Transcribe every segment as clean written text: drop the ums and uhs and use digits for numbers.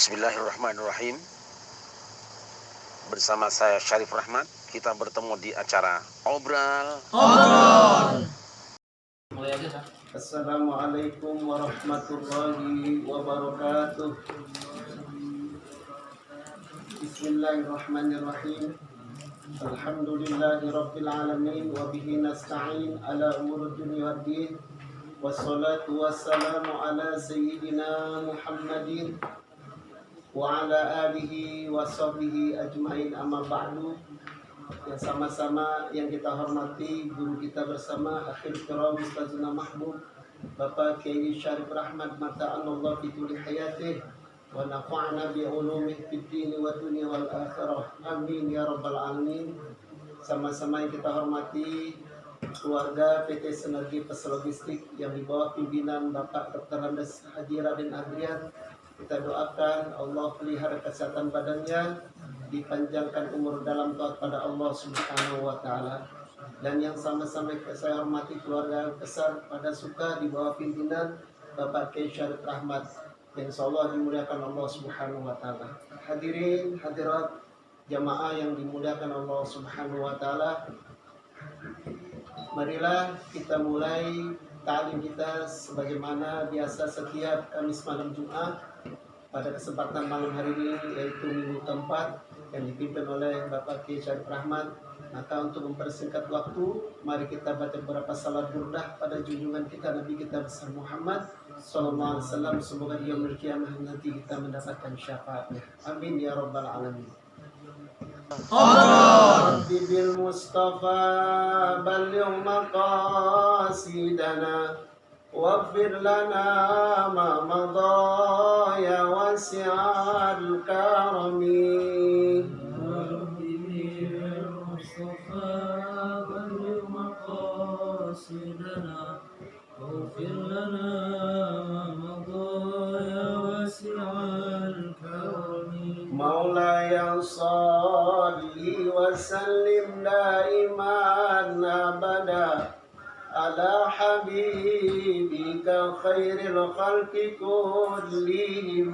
Bismillahirrahmanirrahim. Bersama saya Syarif Rahmat, kita bertemu di acara Obrol. Mulai aja, Pak. Assalamualaikum warahmatullahi wabarakatuh. Bismillahirrahmanirrahim. Alhamdulillahi rabbil alamin wa bihi nasta'in ala umuri dunya waddin. Wassalatu wassalamu ala sayyidina Muhammadin wa ala alihi wa sahbihi ajmain, amma ba'du. Yang sama-sama yang kita hormati guru kita bersama akhir kiram Ustazuna Mahmud Bapak Kiai Syarif Rahmat mata'anallah fi tuli hayatih wa nafa'na bi ulumih fid dini wa dunya wal akhirah, amin ya rabbal alamin. Sama-sama yang kita hormati keluarga PT Sinergi Peslogistik yang di bawah pimpinan Bapak Dr. Andes Haji Raden Adrian. Kita doakan Allah pelihara kesehatan badannya, dipanjangkan umur dalam taat pada Allah Subhanahu wa taala. Dan yang sama-sama saya hormati keluarga besar pada suka di bawah pimpinan Bapak Kiai Syarif Rahmat yang insyaallah dimuliakan Allah Subhanahu wa taala. Hadirin hadirat jamaah yang dimuliakan Allah Subhanahu wa taala, marilah kita mulai ta'lim kita sebagaimana biasa setiap Kamis malam Jumat. Pada kesempatan malam hari ini yaitu minggu keempat yang dipimpin oleh Bapak Kiai Syarif Rahmat. Maka untuk mempersingkat waktu, mari kita baca beberapa salat burdah pada junjungan kita Nabi kita besar Muhammad sallallahu alaihi wasallam. Semoga di yaumil qiyamah nanti kita mendapatkan syafaatnya. Amin ya rabbal alamin. Bil Mustafa balligh maqasidana waghfir lana ma madha ya wasi'al karami. Bil Mustafa balligh maqasidana waghfir lana ma madha ya wasi'al karami. Maulaya salli wa sallim daiman abada ala habibika khairil khalqi kullihim.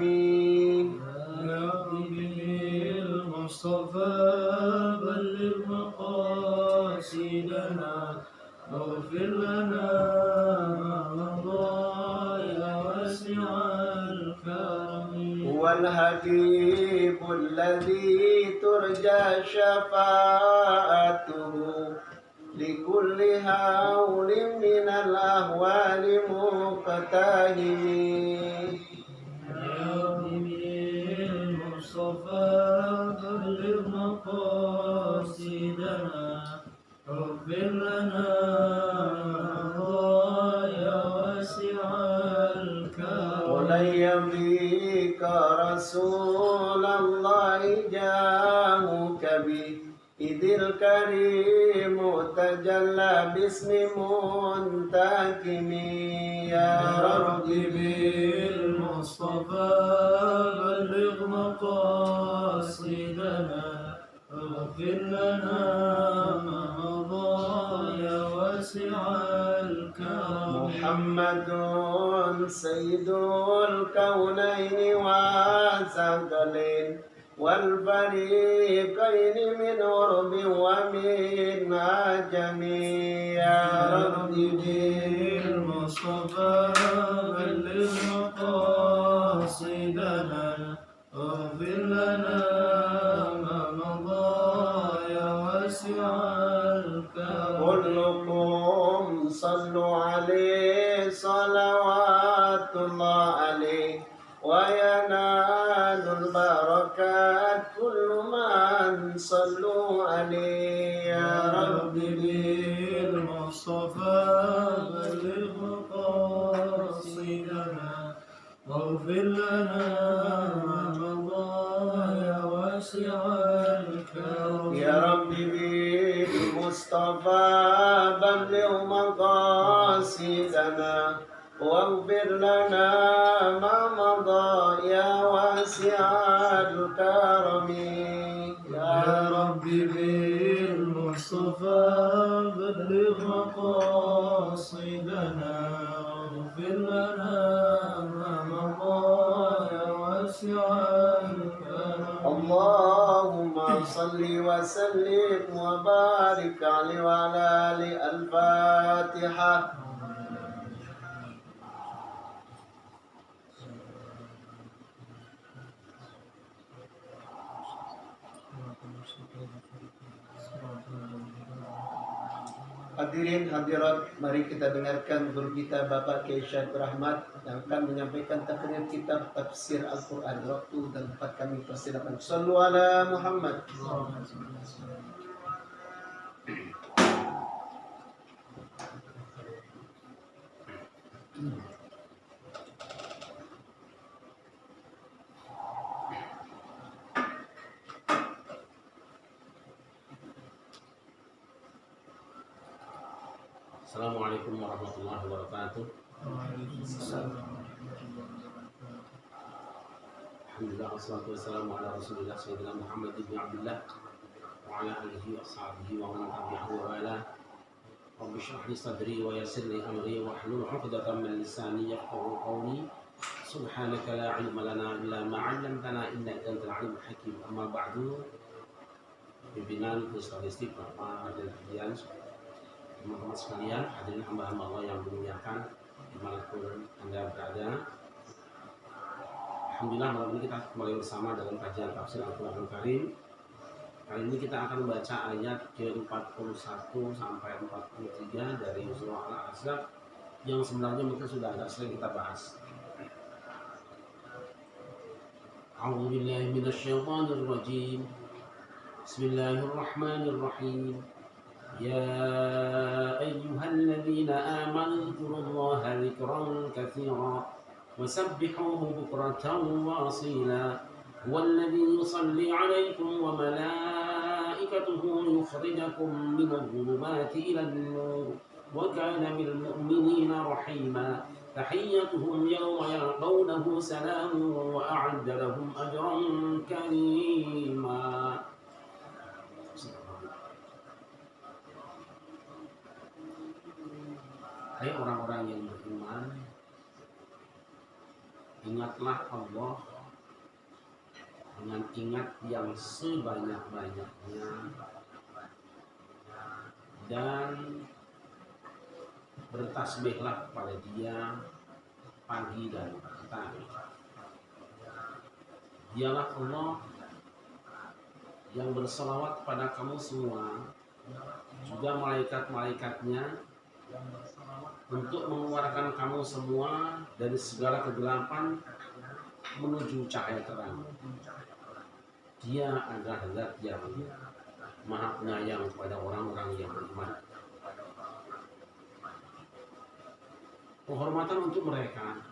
Ya Bil Mustafa balligh maqasidana waghfir lana ma madha ya wasi'al karami. Wal habibul ladzi turja syafa'atuhu likulli hawlin minal ahwali muqtahimi. Ya Bil Mustafa balligh maqasidana waghfir lana ma ya wasi'al karam. Ulayya bika Rasulallahi jamuka bi idil karimu tajalla bismi muntakimi. Ya Rabbi Bil Mustafa balligh maqasidana waghfir lana ma madha ya wasi'al karam. Muhammadun sayyidul kaunaini wa thaqalain wal fariqaini min urbin wa min ajami. Ya Rabbi Bil Mustafa balligh maqasidana waghfir lana ma madha ya wasi'al karam. kullukum sallu alaihi salawatullah alaihi wa yanalul barakat kullu man sallu alaihi. Ya Rabbi Bil Mustafa balligh maqasidana waghfir lana ma madha ya wasi'al karam. Ya Rabbi bil Mustafa balligh maqasidana waghfir lana ma madha ya wasi'al karami. Ya Rabbi Bil Mustafa balligh maqasidana waghfir lana ma madha ya واسعا اللهم صل وسلم وبارك عليه وعلى آله. الفاتحة. Hadirin hadirat, mari kita dengarkan guru kita Bapak Kiai Syafiq Rahmat yang akan menyampaikan takrir kitab tafsir Al-Quran. Waktu dan tempat kami persilakan. Sallu ala Muhammad. Assalamualaikum warahmatullahi wabarakatuh. Alhamdulillah wassalatu wassalamu ala Rasulillah sayyidina Muhammad ibn Abdullah wa ala alihi wa ashabihi wa man tabi'ahu wa ala. Rabbi shrah li sadri wa yassir li amri wa hlul 'uqdatam min lisani yafqahu qawli. Subhanaka la 'ilma lana illa ma 'allamtana innaka antal 'alimul hakim. Amma ba'du. Pimpinan Ustaz Istiq Bapak dan Hadian, teman-teman sekalian, hadirin hamba-hamba Allah yang dimuliakan dimanapun Anda berada. Alhamdulillah, malam ini kita kembali bersama dalam kajian tafsir Al-Quran Karim. Kali ini kita akan membaca ayat ke-41 sampai 43 dari surah Al-Ahzab yang sebenarnya mungkin sudah agak sering kita bahas. A'udzubillahi minasyaitonirrajim. Bismillahirrahmanirrahim. يا أيها الذين آمنوا اذكروا الله ذكرا كثيرا وسبحوه بكرة وأصيلا هو الذي يصلي عليكم وملائكته يخرجكم من الظلمات إلى النور وكان بالمؤمنين رحيما تحيتهم يوم يلقونه سلام وأعد لهم أجرا كريما. Hai orang-orang yang beriman, ingatlah Allah dengan ingat yang sebanyak-banyaknya dan bertasbihlah kepada Dia pagi dan petang. Dialah Allah yang berselawat kepada kamu semua, juga malaikat-malaikatnya, untuk mengeluarkan kamu semua dari segala kegelapan menuju cahaya terang. Dia adalah Zat yang Maha Penyayang kepada orang-orang yang beriman. Penghormatan untuk mereka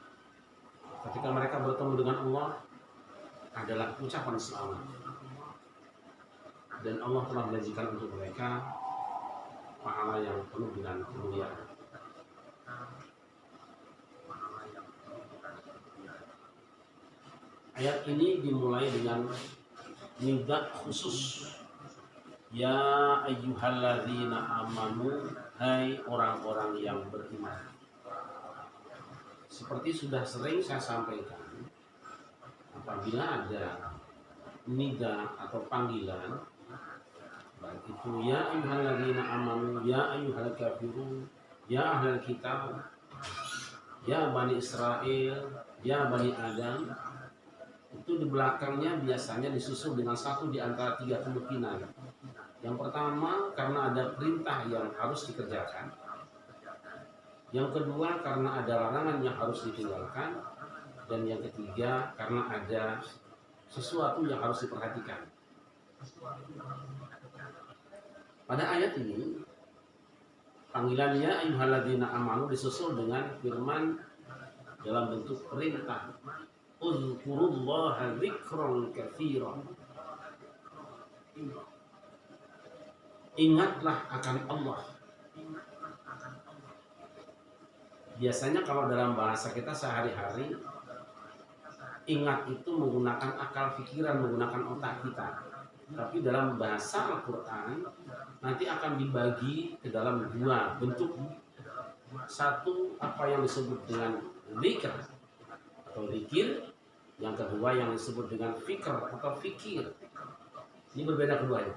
ketika mereka bertemu dengan Allah adalah ucapan selamat, dan Allah telah menjanjikan untuk mereka pahala yang penuh dengan kemuliaan. Ayat ini dimulai dengan nida khusus. Ya ayyuhalladzina amanu, hai orang-orang yang beriman. Seperti sudah sering saya sampaikan, apabila ada nida atau panggilan, baik itu ya ayyuhalladzina amanu, ya ayyuhal kafirun, ya ahlal kitab, ya Bani Israel, ya Bani Adam, itu di belakangnya biasanya disusul dengan satu di antara tiga kemungkinan. Yang pertama, karena ada perintah yang harus dikerjakan. Yang kedua, karena ada larangan yang harus ditinggalkan. Dan yang ketiga, karena ada sesuatu yang harus diperhatikan. Pada ayat ini, panggilannya ayyuhalladzina amanu disusul dengan firman dalam bentuk perintah. Uzkurullaha dzikran katsiran. Ingatlah akan Allah. Biasanya kalau dalam bahasa kita sehari-hari, ingat itu menggunakan akal pikiran, menggunakan otak kita. Tapi dalam bahasa Al-Quran nanti akan dibagi ke dalam dua bentuk. Satu, apa yang disebut dengan dzikr atau dzikir. Yang kedua yang disebut dengan fikr atau fikir. Ini berbeda keduanya.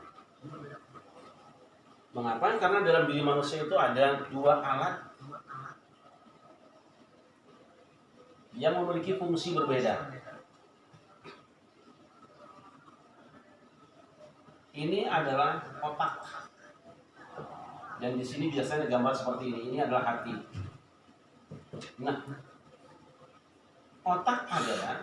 Mengapa? Karena dalam diri manusia itu ada dua alat yang memiliki fungsi berbeda. Ini adalah otak. Dan di sini biasanya gambar seperti ini. Ini adalah hati. Nah, otak adalah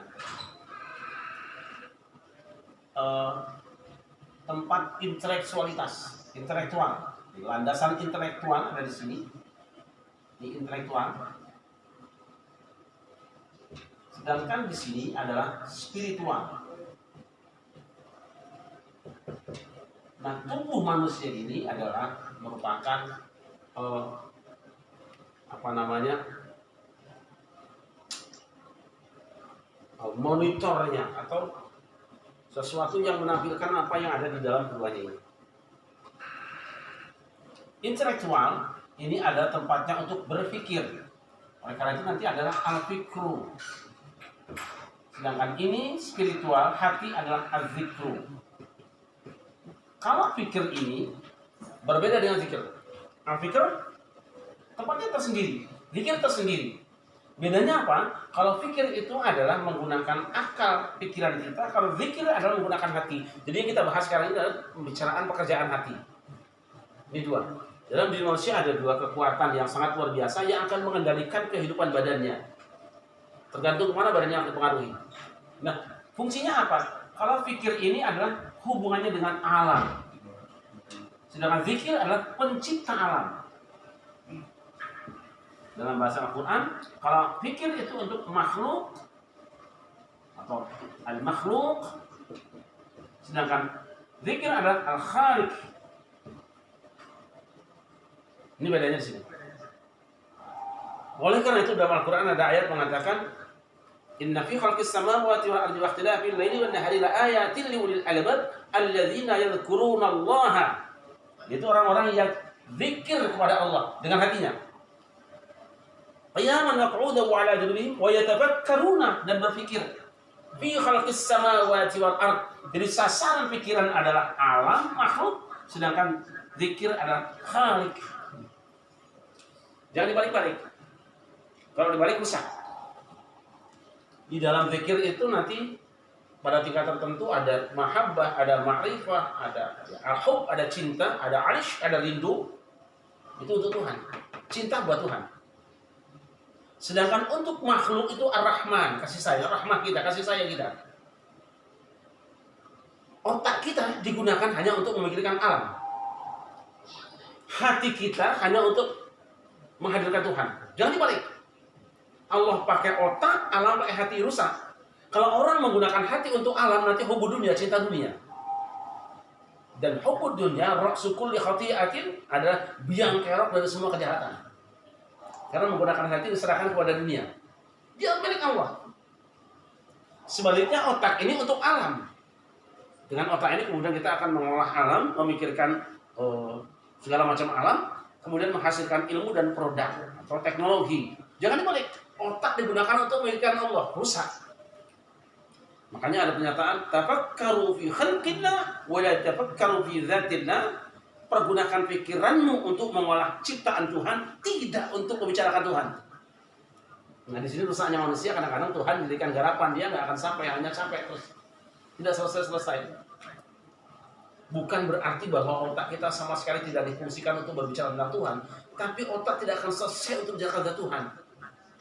tempat intelektual. Landasan intelektual ada di sini. Ini intelektual. Sedangkan di sini adalah spiritual. Nah, tubuh manusia ini adalah merupakan monitornya atau sesuatu yang menampilkan apa yang ada di dalam keduanya ini. Intelektual ini ada tempatnya untuk berpikir. Oleh karena itu nanti adalah al-fikru. Sedangkan ini spiritual, hati adalah al-zikru. Kalau fikir ini berbeda dengan zikir. Al-fikr tempatnya tersendiri, zikir tersendiri. Bedanya apa? Kalau fikir itu adalah menggunakan akal pikiran kita, kalau zikir adalah menggunakan hati. Jadi yang kita bahas sekarang ini adalah pembicaraan pekerjaan hati. Ini dua. Dalam diri manusia ada dua kekuatan yang sangat luar biasa yang akan mengendalikan kehidupan badannya. Tergantung kemana badannya akan dipengaruhi. Nah, fungsinya apa? Kalau fikir ini adalah hubungannya dengan alam. Sedangkan zikir adalah pencipta alam. Dalam bahasa Al-Quran, kalau fikir itu untuk makhluk atau al-makhluk, sedangkan zikir adalah al-khaliq. Ini bedanya di sini. Oleh karena itu dalam Al-Quran ada ayat mengatakan, Inna fi khalqis samawati wal ardi wa ikhtilafil laili wan nahari la ayatin li ulil albab alladzina yadhkuruna Allah. Itu orang-orang yang zikir kepada Allah dengan hatinya. Qiyaman wa qu'udan wa 'ala junubihim wa yatafakkaruna, dan berpikir. Fi khalqis samawati wal ard. Jadi sasaran pikiran adalah alam makhluk, sedangkan zikir adalah khaliq. Jangan dibalik-balik. Kalau dibalik rusak. Di dalam zikir itu nanti pada tingkat tertentu ada mahabbah, ada ma'rifah, ada al-hub, ada cinta, ada arish, ada rindu. Itu untuk Tuhan. Cinta buat Tuhan. Sedangkan untuk makhluk itu ar-Rahman, kasih sayang, rahmah kita, kasih sayang kita. Otak kita digunakan hanya untuk memikirkan alam. Hati kita hanya untuk menghadirkan Tuhan. Jangan dibalik. Allah pakai otak, alam pakai hati, rusak. Kalau orang menggunakan hati untuk alam, nanti hubud dunia, cinta dunia. Dan hubud dunia, ra'su kulli khati'atin, adalah biang kerok dari semua kejahatan. Karena menggunakan hati diserahkan kepada dunia. Dia milik Allah. Sebaliknya otak ini untuk alam. Dengan otak ini kemudian kita akan mengolah alam, memikirkan segala macam alam, kemudian menghasilkan ilmu dan produk atau teknologi. Jangan dibalik. Otak digunakan untuk memikirkan Allah, rusak. Makanya ada pernyataan tafakkaru fi khalqillah wa la tafakkaru fi dzatillah. Pergunakan pikiranmu untuk mengolah ciptaan Tuhan, tidak untuk membicarakan Tuhan. Nah, di sini rusaknya manusia, kadang-kadang Tuhan diberikan garapan, dia nggak akan sampai, hanya sampai terus. Tidak selesai-selesai. Bukan berarti bahwa otak kita sama sekali tidak difungsikan untuk berbicara tentang Tuhan, tapi otak tidak akan selesai untuk bicara tentang Tuhan.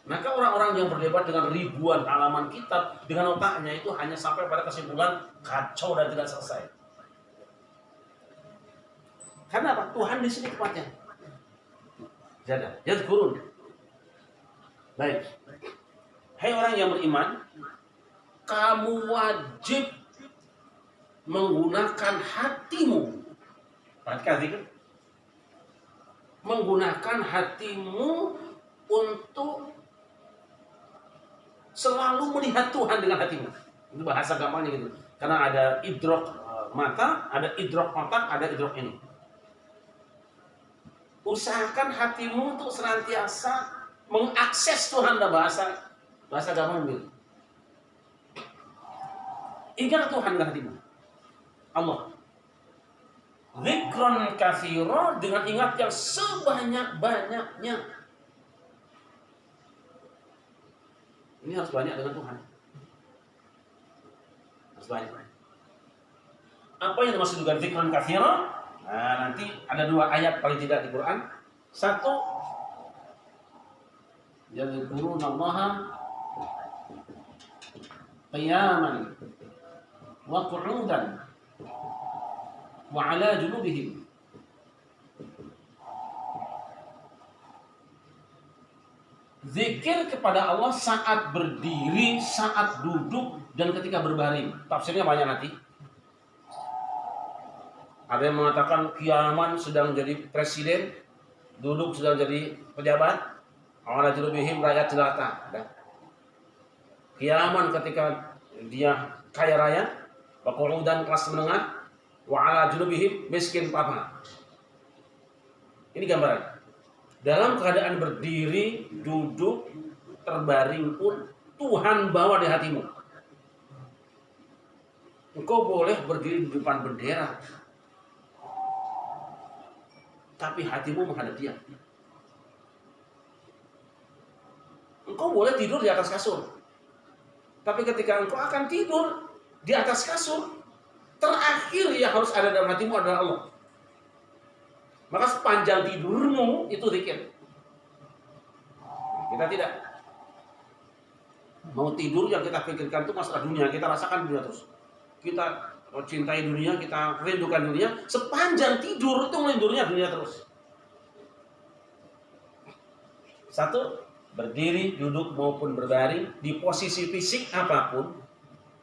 Maka orang-orang yang berdebat dengan ribuan halaman kitab dengan otaknya itu hanya sampai pada kesimpulan kacau dan tidak selesai. Karena apa? Tuhan di sini tempatnya. Jadi turun. Baik. Hai orang yang beriman, kamu wajib menggunakan hatimu. Perhatikan zikir. Menggunakan hatimu untuk selalu melihat Tuhan dengan hatimu. Itu bahasa gampangnya gitu. Karena ada idrok mata, ada idrok otak, ada idrok ini. Usahakan hatimu untuk senantiasa mengakses Tuhan dalam bahasa gampang gitu. Ingat Tuhan dengan hatimu. Allah. Zikron katsira, dengan ingat yang sebanyak-banyaknya. Ini harus banyak dengan Tuhan. Harus banyak. Apa yang dimaksud dengan zikron katsira? Nah, nanti ada 2 ayat paling tidak di Quran. Satu, yadhkurunallaha qiyaman wa qu'udan wa 'ala junubihim. Zikir kepada Allah saat berdiri, saat duduk, dan ketika berbaring. Tafsirnya banyak nanti. Ada yang mengatakan kiaman sedang jadi presiden, duduk sedang jadi pejabat, ala junubihim rakyat jelata. Kiaman ketika dia kaya raya, wa qu'udan kelas menengah, wa ala junubihim miskin papa. Ini gambaran. Dalam keadaan berdiri, duduk, terbaring pun Tuhan bawa di hatimu. Engkau boleh berdiri di depan bendera, tapi hatimu menghadap Dia. Engkau boleh tidur di atas kasur, tapi ketika engkau akan tidur di atas kasur, terakhir yang harus ada dalam hatimu adalah Allah. Maka sepanjang tidurmu itu zikir. Kita tidak mau tidur, yang kita pikirkan itu masalah dunia. Kita rasakan dunia terus. Kita cintai dunia, kita rindukan dunia. Sepanjang tidur itu melindunginya dunia terus. Satu, berdiri, duduk maupun berbaring, di posisi fisik apapun,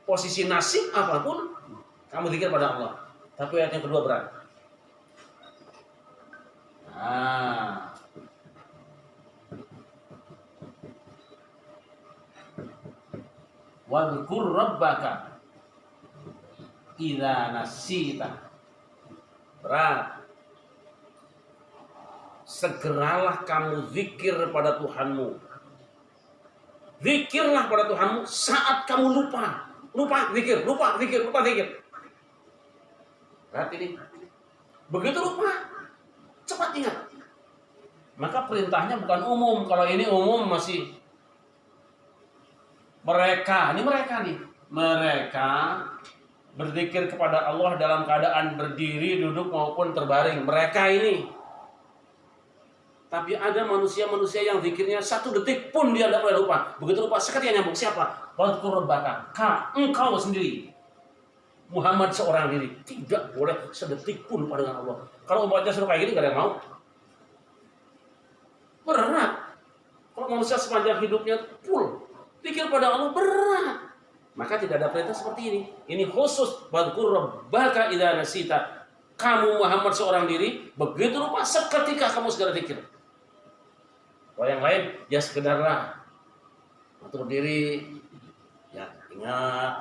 posisi nasib apapun, kamu zikir pada Allah. Tapi ayat yang kedua berat. Wadhkur rabbaka idza nasita. Berat. Segeralah kamu zikir pada Tuhanmu. Zikirlah pada Tuhanmu saat kamu lupa. Lupa zikir, lupa zikir, lupa zikir. Berat ini. Begitu lupa, cepat ingat. Maka perintahnya bukan umum. Kalau ini umum masih mereka berzikir kepada Allah dalam keadaan berdiri, duduk maupun terbaring. Mereka ini. Tapi ada manusia-manusia yang zikirnya 1 detik pun dia tidak boleh lupa. Begitu lupa, seketika nyambung. Siapa? Wadhkur rabbaka. Engkau sendiri. Muhammad seorang diri. Tidak boleh sedetik pun lupa dengan Allah. Kalau umatnya suruh kayak gini, gak ada yang mau. Berat. Kalau manusia sepanjang hidupnya full pikir pada Allah, berat. Maka tidak ada perintah seperti ini. Ini khusus wadhkur rabbaka idza nasita. Kamu Muhammad seorang diri, begitu lupa seketika kamu segera zikir. Kalau yang lain ya sekedarlah atur diri, ya ingat,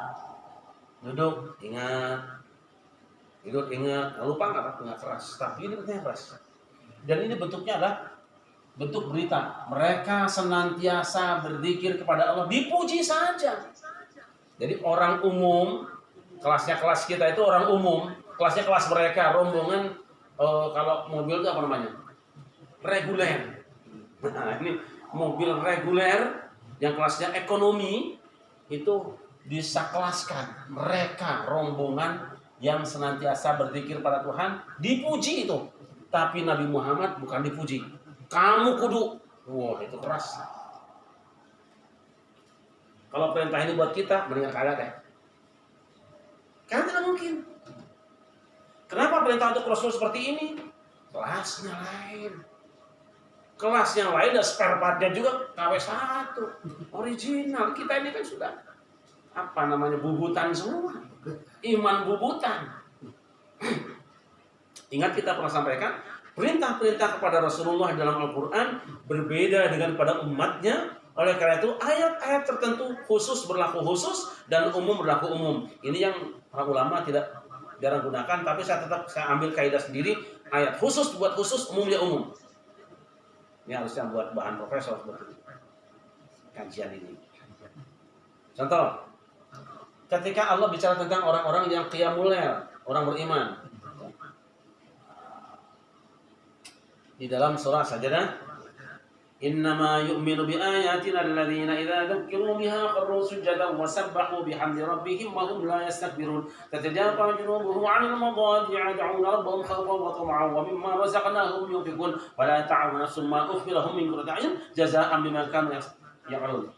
duduk ingat, tidur ingat, lupa nggak keras. Tapi ini bentuknya keras. Dan ini bentuknya adalah bentuk berita. Mereka senantiasa berzikir kepada Allah, dipuji saja. Jadi orang umum, kelasnya kelas kita itu orang umum, kelasnya kelas mereka, rombongan kalau mobil itu apa namanya? Reguler. Nah, ini mobil reguler yang kelasnya ekonomi itu disakelaskan. Mereka rombongan yang senantiasa berzikir pada Tuhan, dipuji itu. Tapi Nabi Muhammad bukan dipuji. Kamu kudu. Wah, itu keras. Kalau perintah ini buat kita, mendingan kagak deh. Karena tidak mungkin. Kenapa perintah untuk Rasul seperti ini? Kelasnya lain. Kelas yang lain dan spare partnya juga KW1. Original. Kita ini kan sudah apa namanya, bubutan semua. Iman bubutan. Ingat kita pernah sampaikan, perintah-perintah kepada Rasulullah dalam Al-Quran berbeda dengan pada umatnya. Oleh karena itu ayat-ayat tertentu khusus berlaku khusus dan umum berlaku umum. Ini yang para ulama tidak jarang gunakan, tapi saya ambil kaidah sendiri. Ayat khusus buat khusus, umum ya umum. Ini harusnya buat bahan profesor seperti kajian ini. Contoh, ketika Allah bicara tentang orang-orang yang qiyamul lail, orang beriman. Di dalam surah Sajdah, innama yu'minu bi ayatina alladhina idza dzukkiru biha kharru sujadan wa sabbahu bihamdi rabbihim wa hum la yastakbirun. Tatajafa junubuhum 'anil madaji'i yad'una rabbahum khawfan wa tama'an wa mimma razaqnahum yunfiqun wa la ta'lamu nafsun ma ukhfiya lahum min qurrati a'yun jazaa'an bima kanu ya'malun.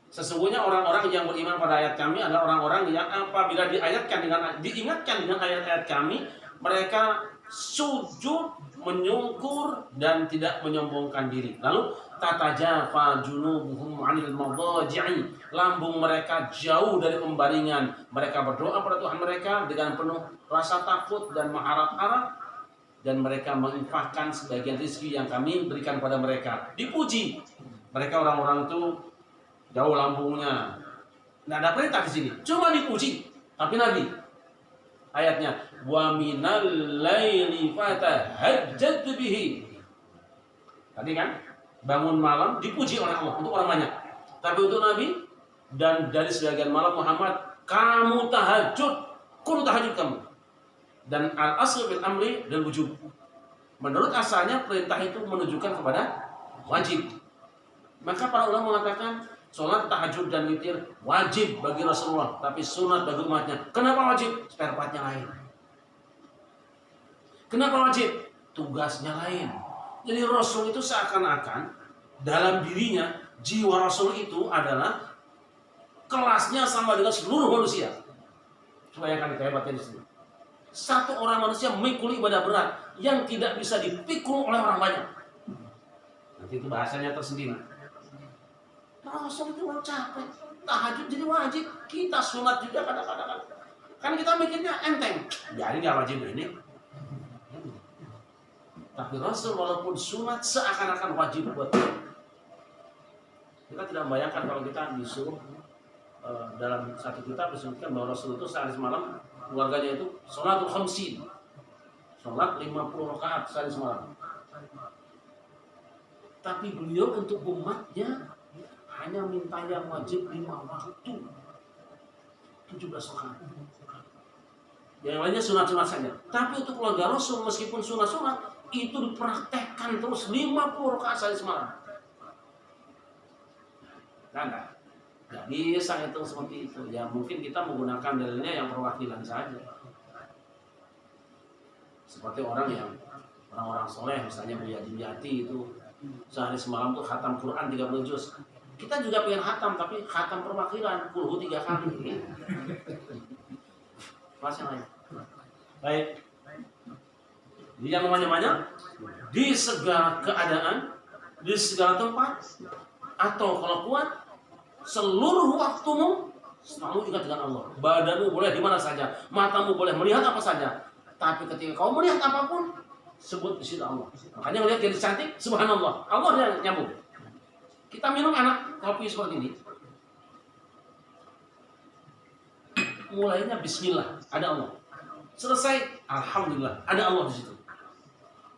Sesungguhnya orang-orang yang beriman pada ayat kami adalah orang-orang yang apabila diingatkan dengan ayat-ayat kami, mereka sujud, menyungkur dan tidak menyombongkan diri. Lalu tatajafa junubuhum 'anil madaji'i, lambung mereka jauh dari pembaringan. Mereka berdoa pada Tuhan mereka dengan penuh rasa takut dan mengharap-harap, dan mereka menginfakkan sebagian rezeki yang kami berikan pada mereka. Dipuji mereka, orang-orang itu jauh lambungnya. Nggak ada perintah di sini, cuma dipuji. Tapi Nabi, ayatnya, wa minal laili fatahajjat bihi. Tadi kan, bangun malam dipuji oleh Allah untuk orang banyak. Tapi untuk Nabi dan dari sebagian malam Muhammad, kamu tahajud, kudu tahajud kamu. Dan al-asl bil amri dan wujub. Menurut asalnya perintah itu menunjukkan kepada wajib. Maka para ulama mengatakan sholat tahajud dan witir wajib bagi Rasulullah, tapi sunat bagi umatnya. Kenapa wajib? Spare partnya lain. Kenapa wajib? Tugasnya lain. Jadi Rasul itu seakan-akan dalam dirinya, jiwa Rasul itu adalah kelasnya sama dengan seluruh manusia. Coba yang akan hebatnya di sini. Satu orang manusia memikul ibadah berat yang tidak bisa dipikul oleh orang banyak. Nanti itu bahasanya tersendiri. Rasul itu capek, tahajud jadi wajib, kita sunat juga kadang-kadang. Kan kita mikirnya enteng, jadi nggak wajib ini. Tapi Rasul walaupun sunat seakan-akan wajib buat kita. Kita tidak membayangkan kalau kita disuruh dalam satu kitab disebutkan bahwa Rasul itu sehari semalam keluarganya itu sholatul khamsin, sholat 50 rakaat sehari semalam. Tapi beliau untuk umatnya hanya minta yang wajib 5 waktu, 17 rakaat. Yang lainnya sunat-sunat saja. Tapi untuk keluarga Rasul meskipun sunat-sunat itu dipraktekkan terus 50 rakaat sehari semalam. Nah, nggak bisa itu seperti itu. Ya mungkin kita menggunakan dalilnya yang perwakilan saja. Seperti orang soleh misalnya Buya Dimyati itu sehari semalam tuh khatam Quran 30 juz. Kita juga pengen khatam, tapi khatam perwakilan, kulhu 3 kali. Masih lain. Baik. Jadi yang banyak-banyak di segala keadaan, di segala tempat, atau kalau kuat, seluruh waktumu selalu ingat dengan Allah. Badanmu boleh di mana saja, matamu boleh melihat apa saja. Tapi ketika kau melihat apapun, sebut isi Allah. Makanya melihat gadis cantik, subhanallah, Allah yang nyambung. Kita minum anak kopi seperti ini, mulainya bismillah, ada Allah. Selesai, alhamdulillah, ada Allah di situ.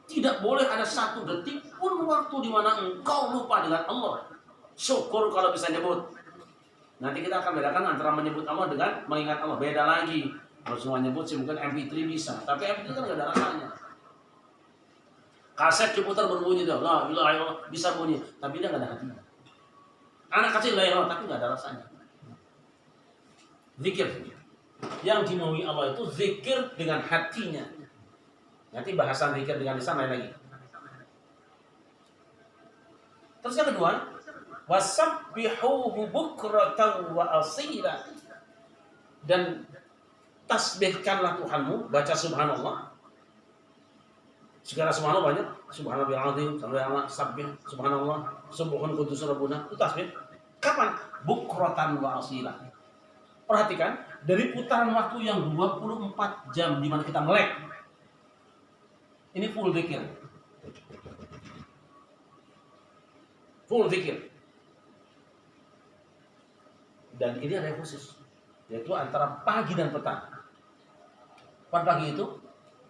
Tidak boleh ada satu detik pun waktu di mana engkau lupa dengan Allah. Syukur kalau bisa nyebut. Nanti kita akan bedakan antara menyebut Allah dengan mengingat Allah. Beda lagi. Kalau semua nyebut sih mungkin MP3 bisa, tapi MP3 kan nggak ada rasanya. Kaset diputar berbunyi dah, la ilaha illallah, bisa bunyi, tapi dia nggak ada hatinya. Anak kecil la ilaha tapi nggak ada rasanya. Zikir. Yang dimaui Allah itu zikir dengan hatinya. Nanti bahasan zikir dengan lisan lain lagi. Terus yang kedua, wasabbihuhu bukratan wa asila. Dan tasbihkanlah Tuhanmu, baca subhanallah. Segala subhanallah banyak, subhanallahil azim, sabbih, subhanallah, subhun qudus rabbuna, itu tasbih. Kapan? Bukratan wa asila. Perhatikan, dari putaran waktu yang 24 jam di mana kita melek. Ini full zikir. Full zikir. Dan ini ada yang khusus, yaitu antara pagi dan petang. Pada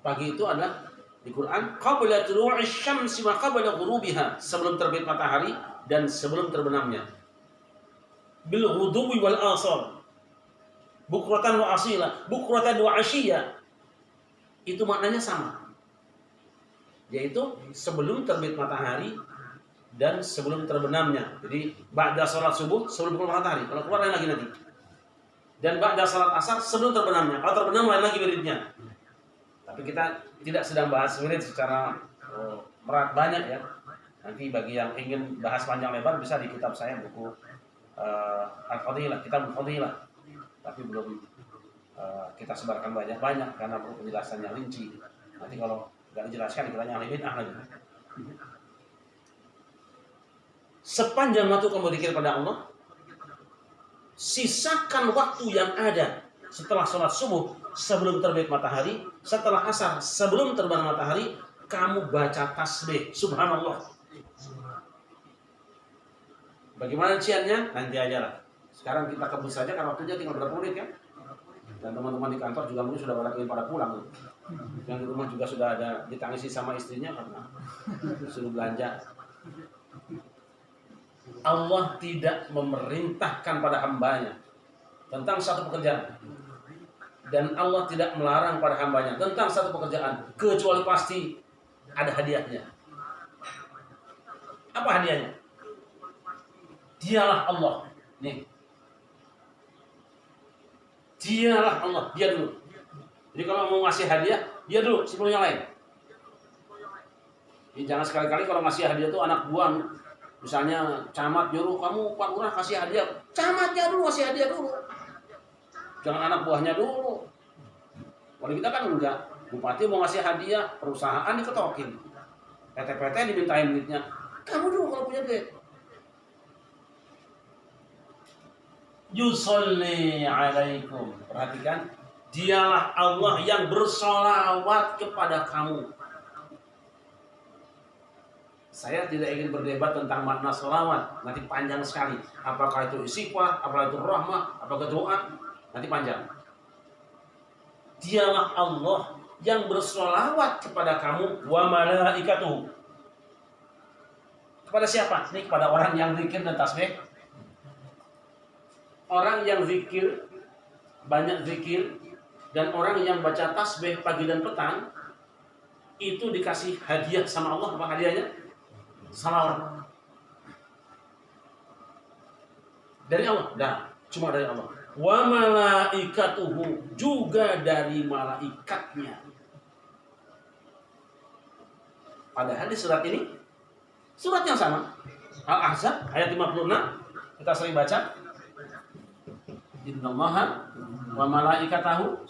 pagi itu adalah di Quran qabla tulu'i syamsi wa qabla ghurubiha, sebelum terbit matahari dan sebelum terbenamnya. bil ghuduwi wal asal. Bukratan wa asila, bukratan wa asyiya. Itu maknanya sama. Yaitu sebelum terbit matahari dan sebelum terbenamnya. Jadi ba'da salat subuh sebelum keluar matahari. Kalau keluar lain lagi nanti. Dan ba'da salat asar sebelum terbenamnya. Kalau terbenam lain lagi wiridnya. Tapi kita tidak sedang bahas wirid secara banyak ya. Nanti bagi yang ingin bahas panjang lebar bisa di kitab saya, buku Al-Fadilah, kitab Al-Fadilah. Tapi belum kita sebarkan banyak-banyak karena perlu penjelasan yang rinci. Nanti kalau nggak dijelaskan dikiranya ahli bid'ah lagi. Sepanjang waktu kamu berzikir pada Allah, sisakan waktu yang ada setelah sholat subuh sebelum terbit matahari, setelah asar sebelum terbit matahari, kamu baca tasbih subhanallah. Bagaimana rinciannya? Nanti aja lah. Sekarang kita kebut saja karena waktunya tinggal berapa menit kan? Dan teman-teman di kantor juga mungkin sudah pada pulang. Yang di rumah juga sudah ada ditangisi sama istrinya karena suruh belanja. Allah tidak memerintahkan pada hambanya tentang satu pekerjaan. Dan Allah tidak melarang pada hambanya tentang satu pekerjaan. Kecuali pasti ada hadiahnya. Apa hadiahnya? Dialah Allah. Nih. Dialah Allah. Dia dulu. Jadi kalau mau ngasih hadiah, dia dulu sebelum yang lain. Jadi jangan sekali-kali kalau ngasih hadiah itu anak buah. Misalnya camat nyuruh kamu Pak Lurah kasih hadiah. Camatnya dulu kasih hadiah dulu. Jangan anak buahnya dulu. Kalau kita kan enggak. Bupati mau ngasih hadiah, perusahaan diketokin. PT-PT dimintain duitnya. Kamu dulu kalau punya duit. Yusolli alaikum. Perhatikan, dialah Allah yang bersolawat kepada kamu. Saya tidak ingin berdebat tentang makna solawat. Nanti panjang sekali. Apakah itu istighfar, apakah itu rahmah, apakah doa. Nanti panjang. Dialah Allah yang bersolawat kepada kamu. Wa malaikatuhu. Kepada siapa? Ini kepada orang yang zikir dan tasbih. Orang yang zikir, banyak zikir, dan orang yang baca tasbih pagi dan petang, itu dikasih hadiah sama Allah. Apa hadiahnya? Salawat. Dari Allah? Dah, cuma dari Allah. Wa malaikatuhu, juga dari malaikatnya. Padahal di surat ini, surat yang sama. Al-Ahzab ayat 56, kita sering baca. Innallaha wa malaikatahu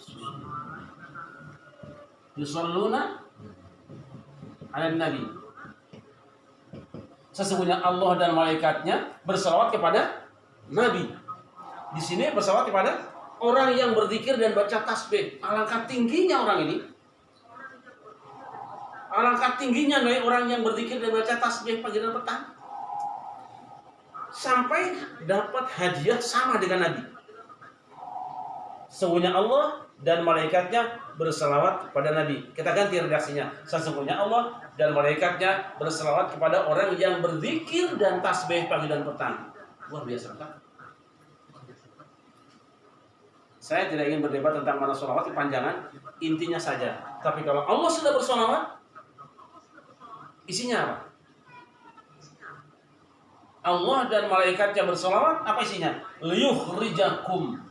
yusholluna 'alan nabi. Sesungguhnya Allah dan malaikatnya berselawat kepada Nabi. Di sini berselawat kepada orang yang berzikir dan baca tasbih. Alangkah tingginya orang ini. Alangkah tingginya dari orang yang berzikir dan baca tasbih pagi dan petang. Sampai dapat hadiah sama dengan Nabi. Sesungguhnya Allah dan malaikatnya berselawat kepada Nabi. Kita ganti redaksinya. Sesungguhnya Allah dan malaikatnya berselawat kepada orang yang berzikir dan tasbih pagi dan petang. Luar biasa kan? Saya tidak ingin berdebat tentang mana sholawat kepanjangan. Intinya saja. Tapi kalau Allah sudah bersolawat, isinya apa? Allah dan malaikatnya bersolawat, apa isinya? Liyukhrijakum.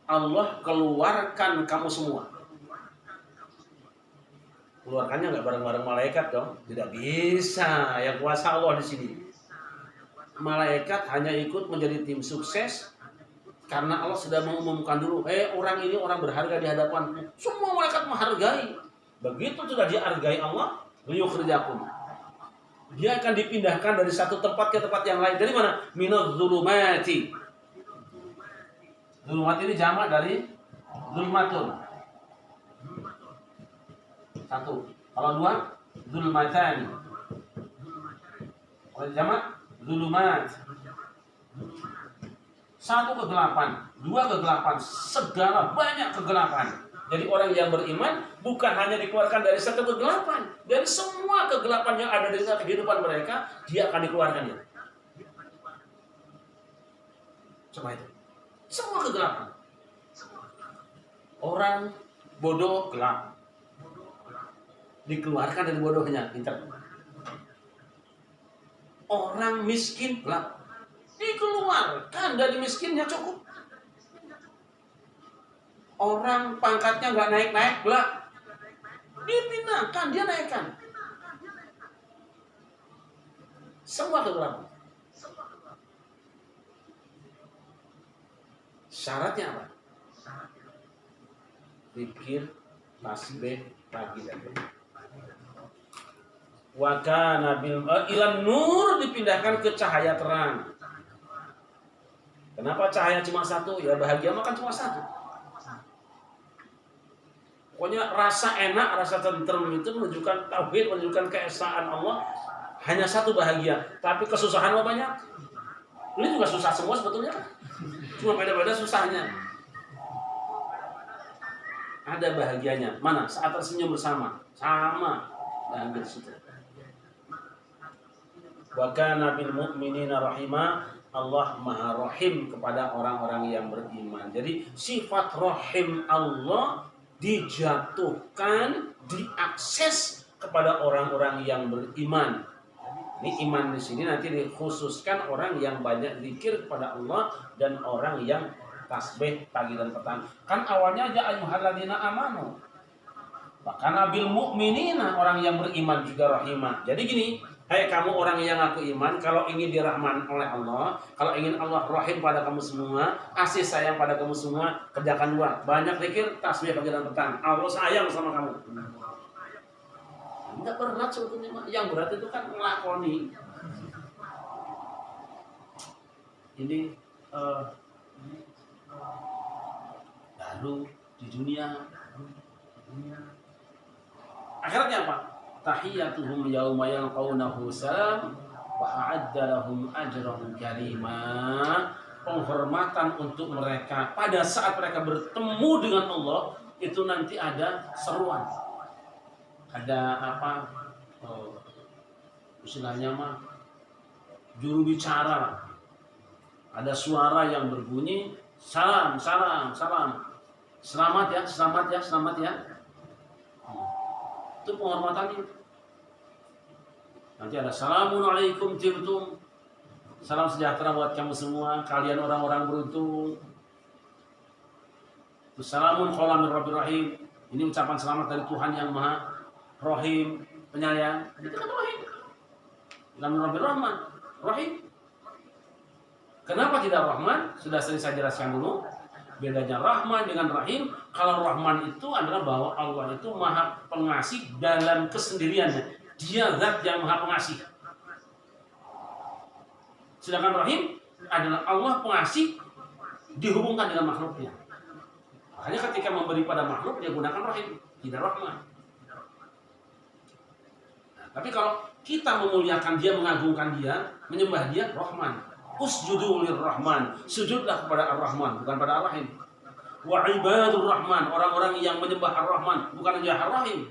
Allah keluarkan kamu semua. Keluarkannya nggak bareng-bareng malaikat dong, tidak bisa. Yang kuasa Allah di sini. Malaikat hanya ikut menjadi tim sukses karena Allah sudah mengumumkan dulu, orang ini orang berharga di hadapanku. Semua malaikat menghargai. Begitu sudah dihargai Allah, liyukhrijakum. Dia akan dipindahkan dari satu tempat ke tempat yang lain. Dari mana? Minadz zulumati. Zulumat ini jamak dari zulmatun. Satu. Kalau dua, zulmatani. Kalau jamak, zulumat. Satu kegelapan, dua kegelapan, segala banyak kegelapan. Jadi orang yang beriman bukan hanya dikeluarkan dari satu kegelapan, dari semua kegelapan yang ada di kehidupan mereka, dia akan dikeluarkannya. Coba itu. Semua kegelapan. Orang bodoh gelap. Dikeluarkan dari bodohnya, pintar. Orang miskin gelap. Dikeluarkan dari miskinnya cukup. Orang pangkatnya nggak naik-naik gelap. Dipindahkan, dia naikkan. Semua kegelapan. Syaratnya apa? Zikir, tasbih, pagi dan malam. Wa kana bil ilan nur, dipindahkan ke cahaya terang. Kenapa cahaya cuma satu? Ya bahagia makan cuma satu. Pokoknya rasa enak, rasa tentrem itu menunjukkan tauhid, menunjukkan keesaan Allah. Hanya satu bahagia, tapi kesusahan banyak. Ini juga susah semua sebetulnya. Cuma beda-beda susahnya. Ada bahagianya. Mana? Saat tersenyum bersama. Sama. Bahagia di situ. Wa kana bil mu'minina rahima. Allah Maha Rahim kepada orang-orang yang beriman. Jadi sifat rahim Allah dijatuhkan, diakses kepada orang-orang yang beriman. Ini iman di sini nanti dikhususkan orang yang banyak zikir kepada Allah dan orang yang tasbih pagi dan petang. Kan awalnya aja ayyuhalladzina amanu. Bahkan bil mu'minina, orang yang beriman juga rahimah. Jadi gini, hai kamu orang yang aku iman, kalau ingin dirahman oleh Allah, kalau ingin Allah rahim pada kamu semua, kasih sayang pada kamu semua, kerjakan dua. Banyak zikir, tasbih pagi dan petang. Allah sayang sama kamu. Enggak berat sebetulnya, yang berat itu kan melakoni. Ini baru di dunia. Akhiratnya apa? Tahiyyatuhum yauma yalqawnahu salam wa a'adda lahum ajran karima. Penghormatan untuk mereka pada saat mereka bertemu dengan Allah itu nanti ada seruan. Ada apa? Istilahnya mah juru bicara. Ada suara yang berbunyi salam, salam, salam. Selamat ya, selamat ya, selamat ya. Itu penghormatan itu. Nanti ada assalamualaikum tibtum. Salam sejahtera buat kamu semua, kalian orang-orang beruntung. Assalamun qawlan min rabbir rahim. Ini ucapan selamat dari Tuhan yang Maha Rahim, penyayang. Itu kan Rahim. Min rabbir rahman, Rahim. Kenapa tidak Rahman? Sudah sering saya jelaskan dulu. Bedanya Rahman dengan Rahim, kalau Rahman itu adalah bahwa Allah itu Maha Pengasih dalam kesendiriannya. Dia zat yang Maha Pengasih. Sedangkan Rahim adalah Allah Pengasih dihubungkan dengan makhluknya. Makanya ketika memberi pada makhluk, dia gunakan Rahim, tidak Rahman. Nah, tapi kalau kita memuliakan dia, mengagungkan dia, menyembah dia, Rahman. Usjudu lirrahman, sujudlah kepada Ar-Rahman, bukan pada Ar-Rahim. Wa ibadur rahman, orang-orang yang menyembah Ar-Rahman, bukan hanya Ar-Rahim.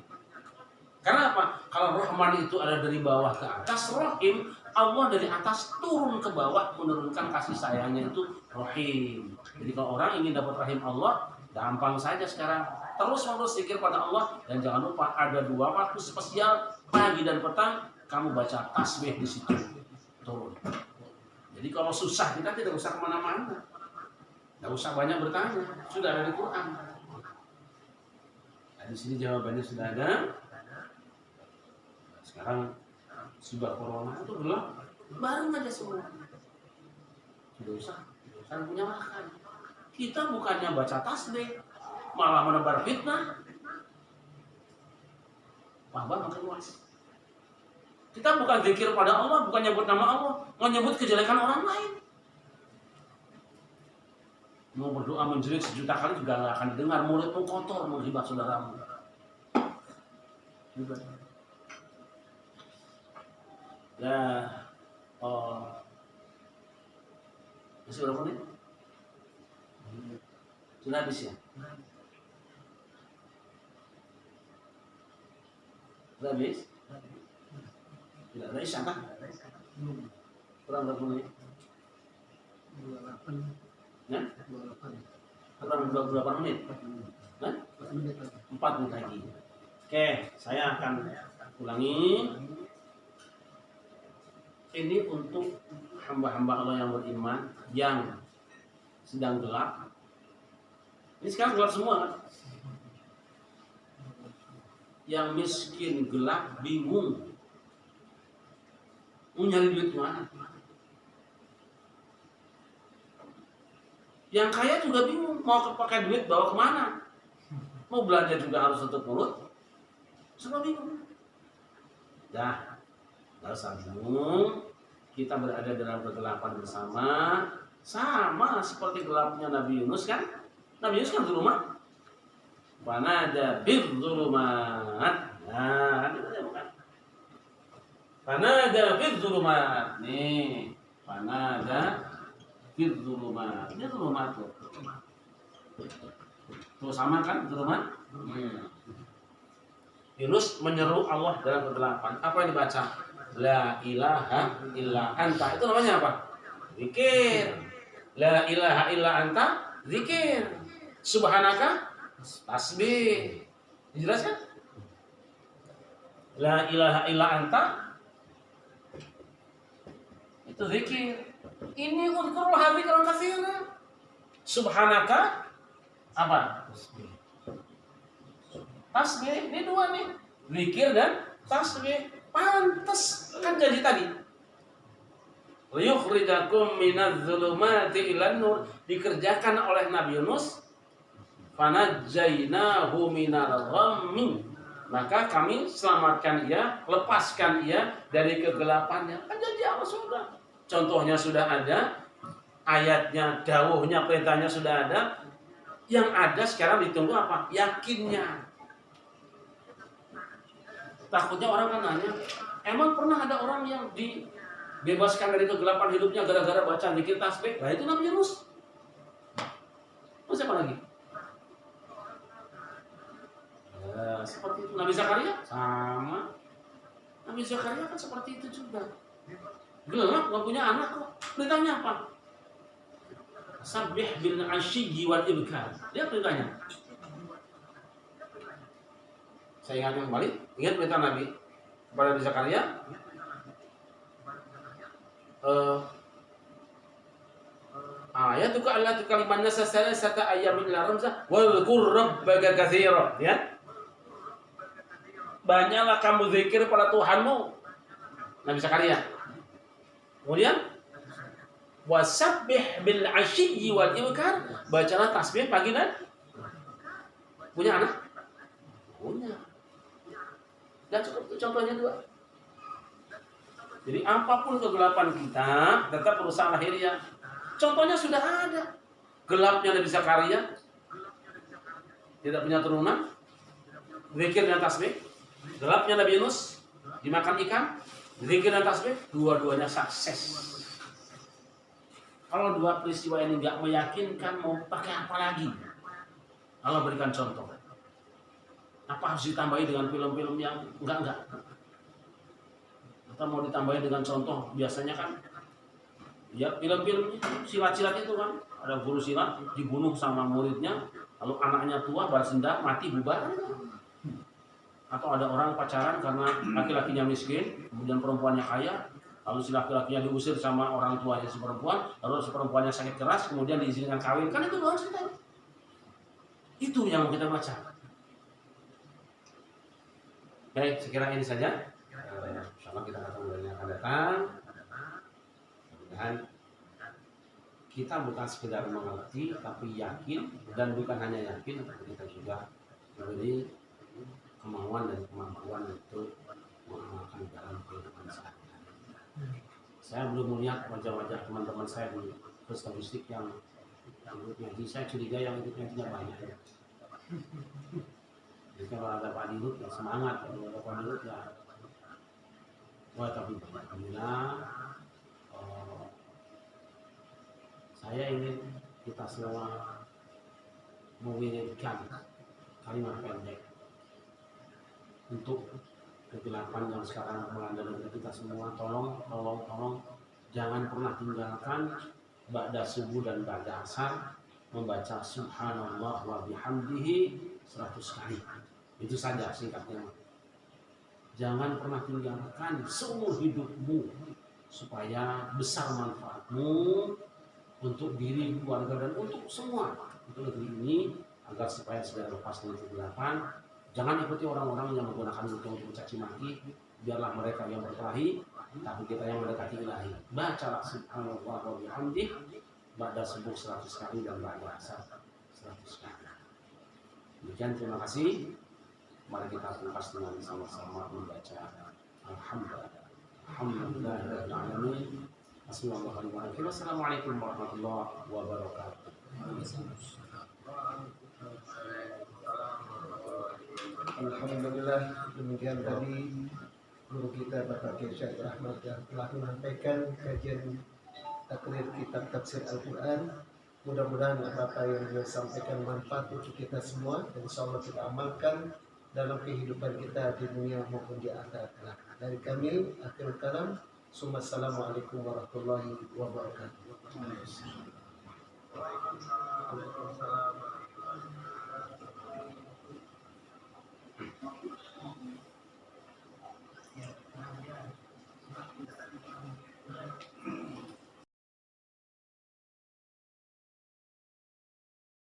Karena apa? Kalau Rahman itu ada dari bawah ke atas, Rahim, Allah dari atas turun ke bawah menurunkan kasih sayangnya, itu Rahim. Jadi kalau orang ingin dapat Rahim Allah, gampang saja sekarang. Terus-menerus zikir pada Allah, dan jangan lupa ada 2 waktu spesial, pagi dan petang, kamu baca tasbih di situ. Turun. Jadi kalau susah kita tidak usah kemana-mana, tidak usah banyak bertanya, sudah ada di Quran. Nah, di sini jawabannya sudah ada. Sekarang sudah corona itu belum, baru aja semua. Tidak usah punya makan. Kita bukannya baca tasbih, malah menebar fitnah. Wabah makin luas. Kita bukan zikir pada Allah, bukan nyebut nama Allah, mau nyebut kejelekan orang lain. Mau berdoa menjerit 1.000.000 kali juga nggak akan didengar. Mulutmu kotor menghibah saudaramu. Ya, masih berapa menit? Sudah habis ya? Udah habis? Tidak ada isya kan? Kurang berapa menit? 28. Ya? 28. Kurang 28 menit? Hah? 4 menit. 4 menit lagi. Oke, saya akan ulangi. Ini untuk hamba-hamba Allah yang beriman yang sedang gelap. Ini sekarang gelap semua kan? Yang miskin gelap bingung mau nyari duit mana. Yang kaya juga bingung mau pakai duit bawa kemana. Mau belanja juga harus tutup mulut. Semua bingung. Dah, nggak usah bingung. Kita berada dalam kegelapan bersama, sama seperti gelapnya Nabi Yunus kan? Nabi Yunus kan zulumat. Fanada bidzulumat. Nah, ini bukan. Fanada bidzulumat. Nih, fanada bidzulumat. Ini zulumat tuh. Tuh sama kan zulumat? Yunus menyeru Allah dalam kegelapan. Apa yang dibaca? La ilaha illa anta. Itu namanya apa? Zikir. La ilaha illa anta. Zikir. Subhanaka. Tasbih. Dijelaskan? La ilaha illa anta. Itu zikir. Ini udhkurullah dzikran katsiran. Subhanaka. Apa? Tasbih. Ini dua nih. Zikir dan tasbih. Pantes kan jadi tadi. Yukhrijakum minadz-dzulumati ilan nur, dikerjakan oleh Nabi Yunus. Fanajjainahu minal ghammi, maka kami selamatkan ia, lepaskan ia dari kegelapannya. Kan jadi apa sudah? Contohnya sudah ada, ayatnya, dawuhnya, perintahnya sudah ada. Yang ada sekarang ditunggu apa? Yakinnya. Takutnya orang kan nanya, emang pernah ada orang yang dibebaskan dari kegelapan hidupnya gara-gara baca zikir tasbih? Nah itu namanya Yunus. Terus siapa lagi? Ya, seperti itu. Nabi Zakaria sama. Nabi Zakaria kan seperti itu juga. Gelap, nggak punya anak kok. Perintahnya apa? Sabbih bil asyiyyi wal ibkar. Dia perintahnya. Saya ingatkan kembali, ingat perintah Nabi kepada Nabi Zakaria. Ayatuka alla tukaliman nasa salasata ayyamin la ramza wal qur rabbaka katsira, ya. Banyaklah kamu zikir pada Tuhanmu, Nabi Zakaria. Kemudian wasabbih bil asyiyyi wal ibkar, bacalah tasbih pagi dan punya anak? Punya. Dan cukup itu contohnya dua. Jadi apapun kegelapan kita, tetap berusaha lahiriah. Contohnya sudah ada. Gelapnya Nabi Zakaria, tidak punya turunan, zikir dan tasbih. Gelapnya Nabi Yunus, dimakan ikan, zikir dan tasbih, dua-duanya sukses. Kalau dua peristiwa ini nggak meyakinkan, mau pakai apa lagi? Allah berikan contoh. Apa harus ditambahi dengan film-film yang enggak? Atau mau ditambahi dengan contoh, biasanya kan ya film-film silat-silat itu kan, ada guru silat dibunuh sama muridnya, lalu anaknya tua balas dendam, mati, bubar. Atau ada orang pacaran karena laki-lakinya miskin, kemudian perempuannya kaya, lalu si laki-lakinya diusir sama orang tuanya si perempuan, lalu si perempuannya sakit keras, kemudian diizinkan kawin. Kan itu doang ceritanya. Itu yang kita baca. Baik, sekira ini saja. Insyaallah kita ketemu lagi yang akan datang. Dan kita bukan sekedar mengerti, tapi yakin, dan bukan hanya yakin, tapi kita juga memberi kemauan dan kemampuan untuk mengamalkan dalam kehidupan sehari-hari. Saya belum melihat wajah-wajah teman-teman saya di First Logistik yang ikut ngaji. Saya curiga yang ikut ngajinya banyak. Jadi kalau ada Pak Dirut ya semangat, kalau ada Pak Dirut ya wah tapi alhamdulillah. Saya ingin kita semua mengirimkan kalimat pendek untuk kegelapan yang sekarang melanda negeri kita semua, tolong jangan pernah tinggalkan ba'da subuh dan ba'da asar membaca subhanallah wa bihamdihi 100 kali. Itu saja singkatnya. Jangan pernah tinggalkan seumur hidupmu supaya besar manfaatmu untuk diri, keluarga, dan untuk semua, untuk negeri ini, agar supaya segera lepas dari kegelapan. Jangan ikuti orang-orang yang menggunakan untuk mencaci maki. Biarlah mereka yang berkelahi, tapi kita yang mendekati ilahi. Bacalah subhanallah wa bihamdih ba'da subuh 100 kali dan ba'da asar 100 kali. Demikian, terima kasih. Mari kita pungkas dengan sama-sama membaca Alhamdulillahirrahmanirrahim. Assalamualaikum warahmatullahi wabarakatuh. Alhamdulillah, demikian tadi guru kita Bapak Kiai Syed Rahmat yang telah menyampaikan kajian takrir kitab tafsir Al-Quran. Mudah-mudahan apa yang beliau sampaikan manfaat untuk kita semua, dan insyaallah kita amalkan dalam kehidupan kita di dunia maupun di akhirat. Dari kami, akhirul kalam, assalamualaikum warahmatullahi wabarakatuh.